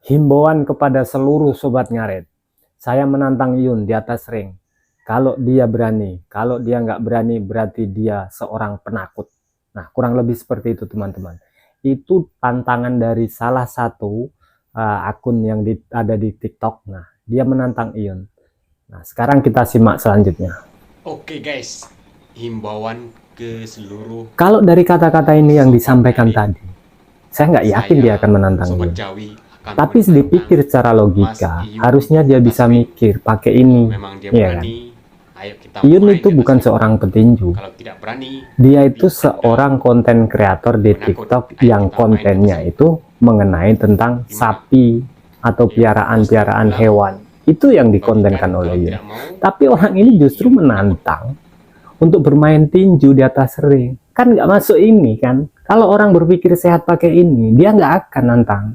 Himbauan kepada seluruh sobat ngaret. Saya menantang Iyun di atas ring. Kalau dia berani, kalau dia nggak berani berarti dia seorang penakut. Nah, kurang lebih seperti itu teman-teman. Itu tantangan dari salah satu akun yang ada di TikTok. Nah, dia menantang Iyun. Nah, sekarang kita simak selanjutnya. Oke guys, himbauan ke seluruh. Kalau dari kata-kata ini yang disampaikan tadi, saya nggak yakin dia akan menantang Iyun. Tapi dipikir secara logika, harusnya dia bisa mikir pakai ini, ya kan? Iyun itu bukan seorang petinju. Dia itu seorang konten kreator di TikTok yang kontennya itu mengenai tentang sapi atau piaraan-piaraan hewan. Itu yang dikontenkan oleh Iyun. Tapi orang ini justru menantang untuk bermain tinju di atas ring. Kan nggak masuk ini kan? Kalau orang berpikir sehat pakai ini, dia nggak akan nantang.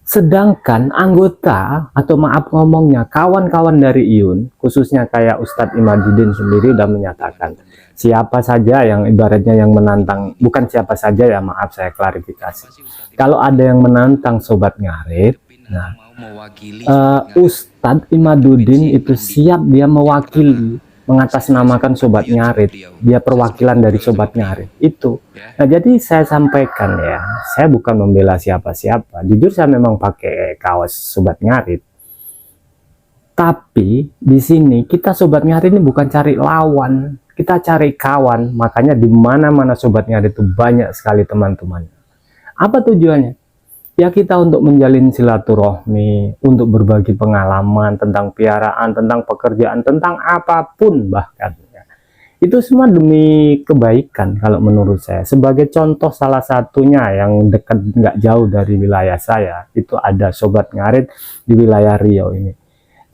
Sedangkan anggota atau maaf ngomongnya kawan-kawan dari Iyun, khususnya kayak Ustadz Imaduddin sendiri udah menyatakan siapa saja yang ibaratnya yang menantang, bukan siapa saja ya, maaf saya klarifikasi. Kalau ada yang menantang sobat ngarit, nah Ustadz Imaduddin itu siap dia mewakili, mengatasnamakan sobat ngarit, dia perwakilan dari sobat ngarit itu. Nah, jadi saya sampaikan ya, saya bukan membela siapa-siapa, jujur saya memang pakai kaos sobat ngarit, tapi di sini kita sobat ngarit ini bukan cari lawan, kita cari kawan. Makanya di mana-mana sobat ngarit itu banyak sekali teman-teman. Apa tujuannya? Ya kita untuk menjalin silaturahmi, untuk berbagi pengalaman tentang piaraan, tentang pekerjaan, tentang apapun bahkan. Ya. Itu semua demi kebaikan kalau menurut saya. Sebagai contoh salah satunya yang dekat nggak jauh dari wilayah saya, itu ada sobat ngarit di wilayah Riau ini.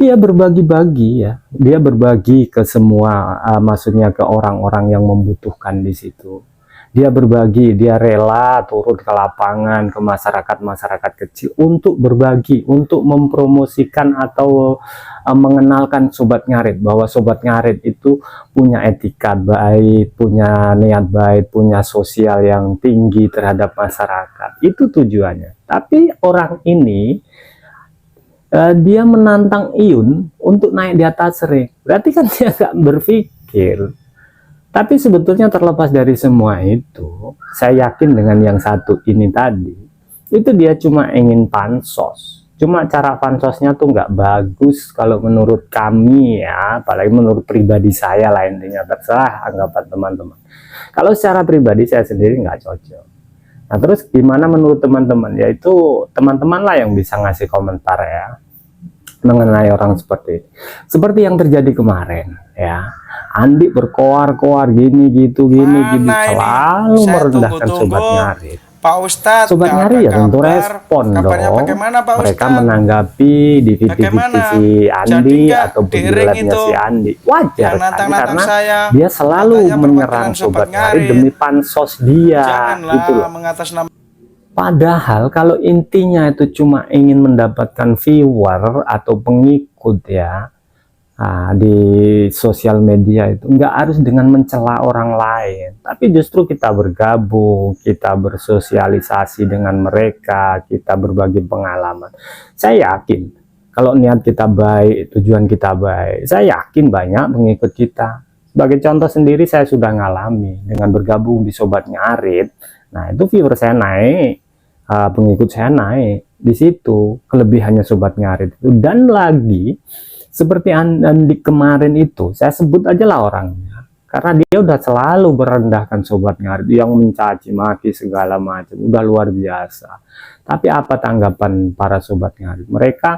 Dia berbagi-bagi ya, dia berbagi ke semua, maksudnya ke orang-orang yang membutuhkan di situ. Dia berbagi, dia rela turun ke lapangan, ke masyarakat-masyarakat kecil untuk berbagi, untuk mempromosikan atau mengenalkan sobat ngarit, bahwa sobat ngarit itu punya etika baik, punya niat baik, punya sosial yang tinggi terhadap masyarakat. Itu tujuannya. Tapi orang ini dia menantang Iyun untuk naik di atas ring. Berarti kan dia nggak berpikir. Tapi sebetulnya terlepas dari semua itu, saya yakin dengan yang satu ini tadi, itu dia cuma ingin pansos. Cuma cara pansosnya tuh nggak bagus kalau menurut kami ya, apalagi menurut pribadi saya lah, intinya terserah anggapan teman-teman. Kalau secara pribadi saya sendiri nggak cocok. Nah terus gimana menurut teman-teman? Yaitu teman-teman lah yang bisa ngasih komentar ya mengenai orang seperti ini. Seperti yang terjadi kemarin ya. Andi berkoar-koar gini gitu selalu merendahkan sobat ngarit. Pak Ustadz, sobat ngarit ya tentu respon dong. Mereka menanggapi di video si Andi atau penjelasannya si Andi. Wajar kan? Karena dia selalu menyerang sobat ngarit demi pansos dia gitu loh. Padahal kalau intinya itu cuma ingin mendapatkan viewer atau pengikut ya, di sosial media itu nggak harus dengan mencela orang lain, tapi justru kita bergabung, kita bersosialisasi dengan mereka, kita berbagi pengalaman. Saya yakin kalau niat kita baik, tujuan kita baik, saya yakin banyak pengikut kita. Sebagai contoh sendiri, saya sudah ngalami dengan bergabung di sobat ngarit. Nah itu viewer saya naik, pengikut saya naik. Di situ kelebihannya sobat ngarit itu. Dan lagi seperti Andi kemarin itu, saya sebut aja lah orangnya, karena dia udah selalu merendahkan sobat ngarit, yang mencaci maki segala macam, udah luar biasa. Tapi apa tanggapan para sobat ngarit? Mereka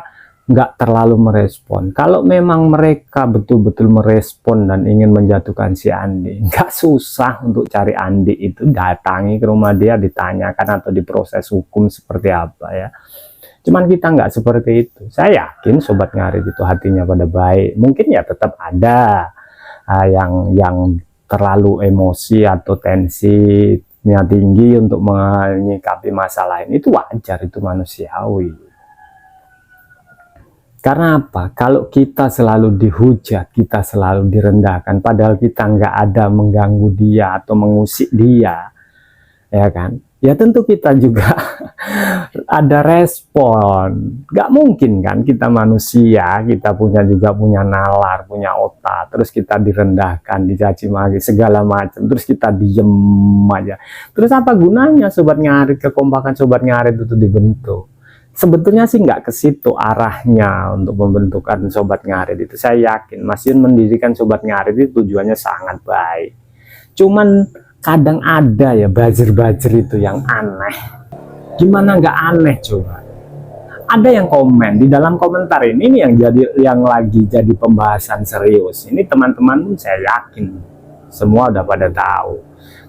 nggak terlalu merespon. Kalau memang mereka betul-betul merespon dan ingin menjatuhkan si Andi, nggak susah untuk cari Andi itu, datangi ke rumah dia, ditanyakan atau diproses hukum seperti apa ya. Cuman kita nggak seperti itu. Saya yakin sobat ngarit itu hatinya pada baik. Mungkin ya tetap ada yang terlalu emosi atau tensinya tinggi untuk menyikapi masalah ini. Itu wajar, itu manusiawi. Karena apa? Kalau kita selalu dihujat, kita selalu direndahkan, padahal kita nggak ada mengganggu dia atau mengusik dia, ya kan? ya tentu kita juga ada respon. Gak mungkin kan kita manusia, kita juga punya nalar, punya otak, terus kita direndahkan, dicaci maki, segala macam, terus kita diem aja. Terus apa gunanya Sobat Ngarit, kekompakan Sobat Ngarit itu dibentuk? Sebetulnya sih nggak ke situ arahnya untuk pembentukan Sobat Ngarit itu. Saya yakin Mas Yun mendirikan Sobat Ngarit itu tujuannya sangat baik. Cuman kadang ada ya buzzer-buzzer itu yang aneh. Gimana nggak aneh coba? Ada yang komen di dalam komentar ini yang lagi jadi pembahasan serius. Ini teman-teman saya yakin semua udah pada tahu.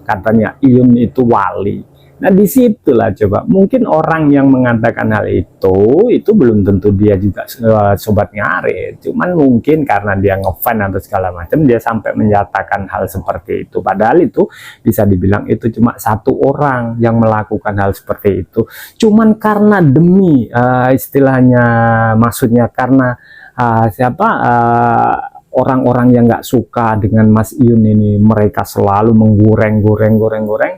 Katanya Iyun itu wali. Nah disitulah coba mungkin orang yang mengatakan hal itu belum tentu dia juga Sobat Ngarit, cuman mungkin karena dia ngefan atau segala macam dia sampai menyatakan hal seperti itu, padahal itu bisa dibilang itu cuma satu orang yang melakukan hal seperti itu, cuman karena demi istilahnya maksudnya karena orang-orang yang nggak suka dengan Mas Iyun ini, mereka selalu menggoreng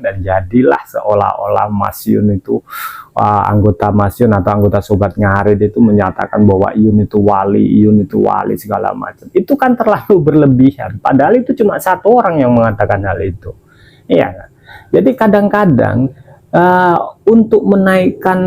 dan jadilah seolah-olah Mas Iyun itu anggota Mas Iyun atau anggota Sobat Ngarit itu menyatakan bahwa Iyun itu wali segala macam. Itu kan terlalu berlebihan, padahal itu cuma satu orang yang mengatakan hal itu. Iya kan? Jadi kadang-kadang untuk menaikkan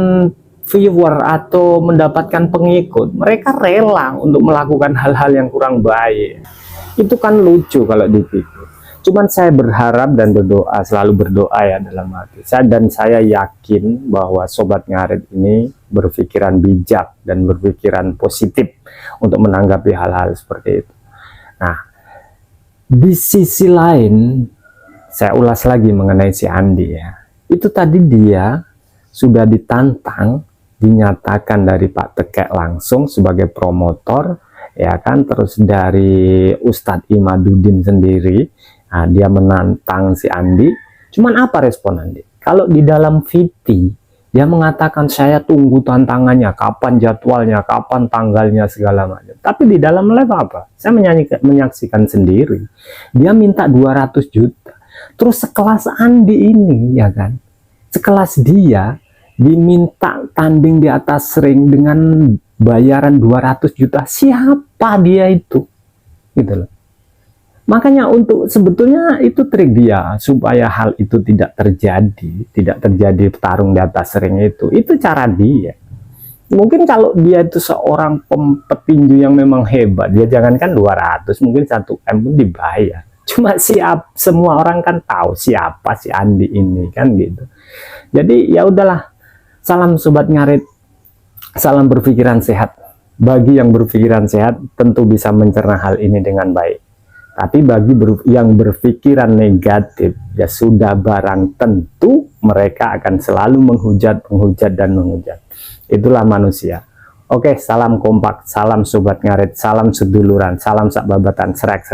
viewer atau mendapatkan pengikut, mereka rela untuk melakukan hal-hal yang kurang baik. Itu kan lucu kalau dipikir. Cuman saya berharap dan berdoa, selalu berdoa ya dalam hati saya yakin bahwa Sobat Ngarit ini berpikiran bijak dan berpikiran positif untuk menanggapi hal-hal seperti itu. Nah, di sisi lain saya ulas lagi mengenai si Andi ya. Itu tadi dia sudah ditantang, dinyatakan dari Pak Tekek langsung sebagai promotor ya kan, terus dari Ustadz Imaduddin sendiri, nah, dia menantang si Andi. Cuman apa respon Andi? Kalau di dalam VT dia mengatakan saya tunggu tantangannya, kapan jadwalnya, kapan tanggalnya segala macam. Tapi di dalam live apa? Saya menyaksikan sendiri. Dia minta 200 juta. Terus sekelas Andi ini ya kan, sekelas dia diminta tanding di atas ring dengan bayaran 200 juta. Siapa dia itu? Gitu loh. Makanya untuk sebetulnya itu trik dia supaya hal itu tidak terjadi tarung di atas ring itu cara dia. Mungkin kalau dia itu seorang petinju yang memang hebat, dia jangankan 200, mungkin 1M pun dibayar. Cuma semua orang kan tahu siapa si Andi ini kan gitu. Jadi ya udahlah. Salam Sobat Ngarit, salam berpikiran sehat. Bagi yang berpikiran sehat tentu bisa mencerna hal ini dengan baik. Tapi bagi yang berpikiran negatif, ya sudah barang tentu mereka akan selalu menghujat dan menghujat. Itulah manusia. Oke, salam kompak, salam Sobat Ngarit, salam seduluran, salam sakbabatan, srek.